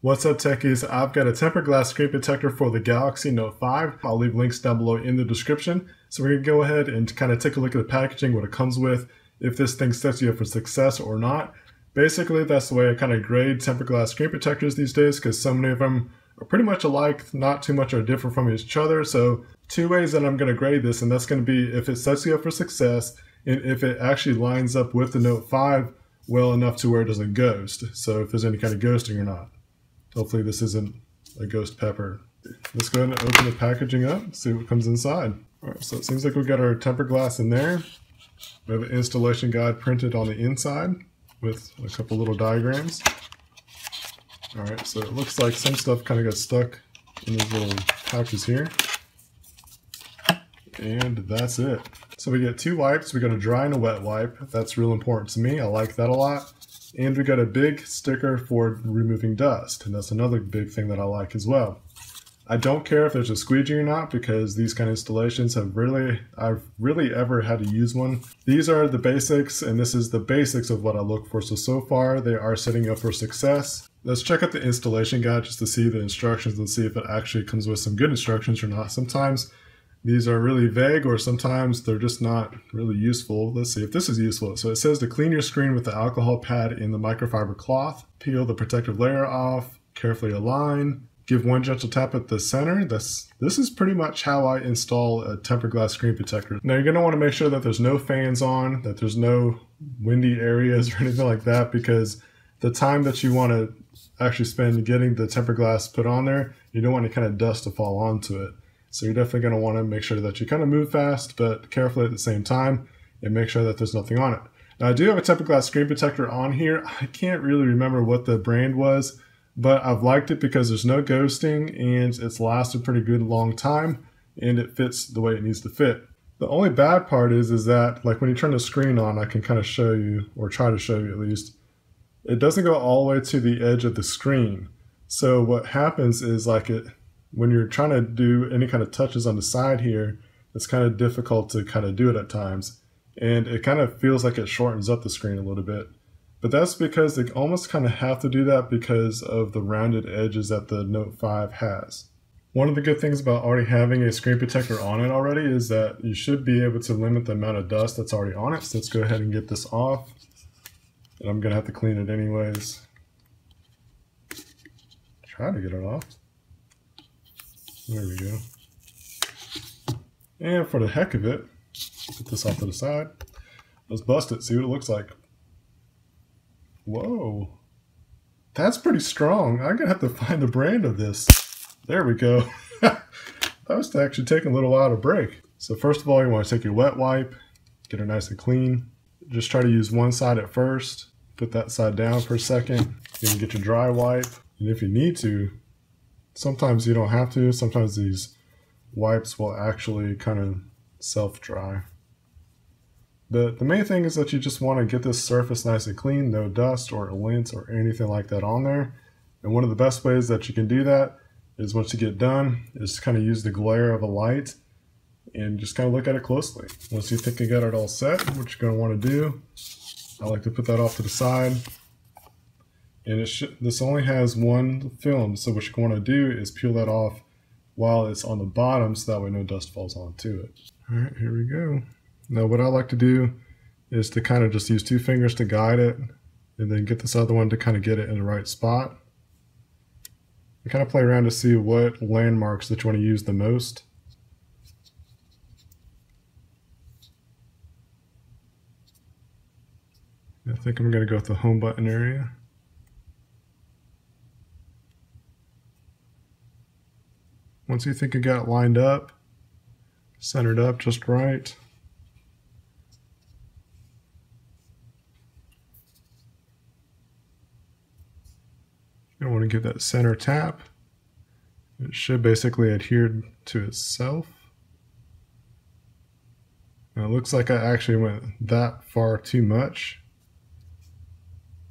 What's up, techies? I've got a tempered glass screen protector for the Galaxy Note 5. I'll leave links down below in the description. So we're going to go ahead and kind of take a look at the packaging, what it comes with, if this thing sets you up for success or not. Basically, that's the way I kind of grade tempered glass screen protectors these days, because so many of them are pretty much alike, not too much are different from each other. So two ways that I'm going to grade this, and that's going to be if it sets you up for success and if it actually lines up with the Note 5 well enough to where it doesn't ghost. So if there's any kind of ghosting or not. Hopefully this isn't a ghost pepper. Let's go ahead and open the packaging up, see what comes inside. All right, so it seems like we've got our tempered glass in there. We have an installation guide printed on the inside with a couple little diagrams. All right, so it looks like some stuff kind of got stuck in these little pouches here. And that's it. So we get two wipes. We got a dry and a wet wipe. That's real important to me. I like that a lot. And we got a big sticker for removing dust, and that's another big thing that I like as well. I don't care if there's a squeegee or not, because these kind of installations I've really ever had to use one. These are the basics, and this is the basics of what I look for. So far they are setting up for success. Let's check out the installation guide just to see the instructions and see if it actually comes with some good instructions or not. Sometimes these are really vague, or sometimes they're just not really useful. Let's see if this is useful. So it says to clean your screen with the alcohol pad in the microfiber cloth, peel the protective layer off, carefully align, give one gentle tap at the center. This is pretty much how I install a tempered glass screen protector. Now you're going to want to make sure that there's no fans on, that there's no windy areas or anything like that, because the time that you want to actually spend getting the tempered glass put on there, you don't want any kind of dust to fall onto it. So you're definitely going to want to make sure that you kind of move fast, but carefully at the same time, and make sure that there's nothing on it. Now I do have a tempered glass screen protector on here. I can't really remember what the brand was, but I've liked it because there's no ghosting and it's lasted a pretty good long time, and it fits the way it needs to fit. The only bad part is that, like, when you turn the screen on, I can kind of show you, or try to show you at least, it doesn't go all the way to the edge of the screen. So what happens is, like, when you're trying to do any kind of touches on the side here, it's kind of difficult to kind of do it at times. And it kind of feels like it shortens up the screen a little bit. But that's because they almost kind of have to do that because of the rounded edges that the Note 5 has. One of the good things about already having a screen protector on it already is that you should be able to limit the amount of dust that's already on it. So let's go ahead and get this off. And I'm gonna have to clean it anyways. Try to get it off. There we go. And for the heck of it, put this off to the side. Let's bust it, see what it looks like. Whoa. That's pretty strong. I'm gonna have to find the brand of this. There we go. That was actually taking a little while to break. So first of all, you want to take your wet wipe, get it nice and clean. Just try to use one side at first. Put that side down for a second. Then get your dry wipe. And if you need to, sometimes you don't have to. Sometimes these wipes will actually kind of self-dry. But the main thing is that you just want to get this surface nice and clean, no dust or lint or anything like that on there. And one of the best ways that you can do that is, once you get done, is to kind of use the glare of a light and just kind of look at it closely. Once you think you got it all set, what you're going to want to do, I like to put that off to the side. And this only has one film, so what you're going to do is peel that off while it's on the bottom, so that way no dust falls onto it. All right, here we go. Now what I like to do is to kind of just use two fingers to guide it, and then get this other one to kind of get it in the right spot. You kind of play around to see what landmarks that you want to use the most. I think I'm going to go with the home button area. Once you think you got it lined up, centered up just right, you want to give that center tap. It should basically adhere to itself. Now it looks like I actually went that far too much.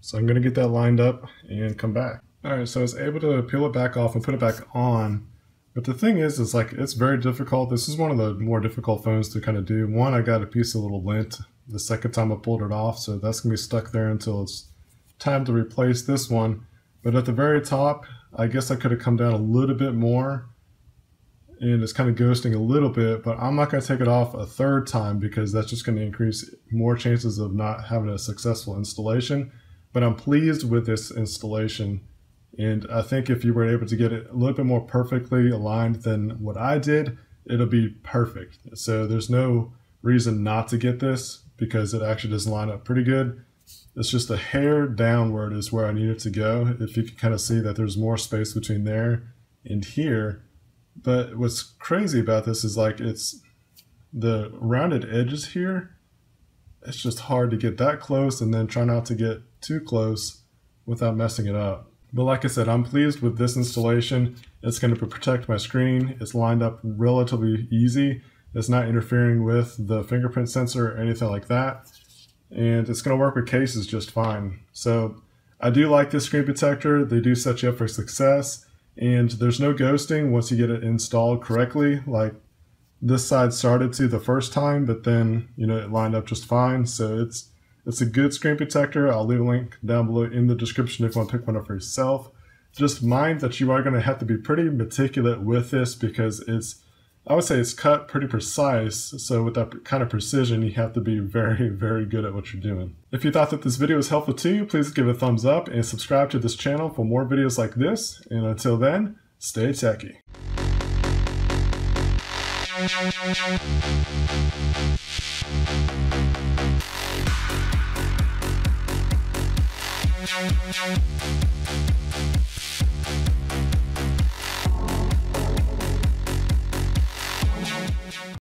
So I'm going to get that lined up and come back. Alright, so I was able to peel it back off and put it back on. But the thing is like, it's very difficult. This is one of the more difficult phones to kind of do. One, I got a piece of little lint the second time I pulled it off, so that's going to be stuck there until it's time to replace this one. But at the very top, I guess I could have come down a little bit more, and it's kind of ghosting a little bit, but I'm not going to take it off a third time because that's just going to increase more chances of not having a successful installation. But I'm pleased with this installation, and I think if you were able to get it a little bit more perfectly aligned than what I did, it'll be perfect. So there's no reason not to get this because it actually does line up pretty good. It's just a hair downward is where I need it to go. If you can kind of see that there's more space between there and here. But what's crazy about this is like it's the rounded edges here. It's just hard to get that close and then try not to get too close without messing it up. But like I said, I'm pleased with this installation. It's going to protect my screen. It's lined up relatively easy. It's not interfering with the fingerprint sensor or anything like that. And it's going to work with cases just fine. So I do like this screen protector. They do set you up for success. And there's no ghosting once you get it installed correctly. Like this side started to the first time, but then, you know, it lined up just fine. So it's a good screen protector. I'll leave a link down below in the description if you want to pick one up for yourself. Just mind that you are going to have to be pretty meticulous with this because I would say it's cut pretty precise. So with that kind of precision, you have to be very, very good at what you're doing. If you thought that this video was helpful to you, please give it a thumbs up and subscribe to this channel for more videos like this. And until then, stay techie.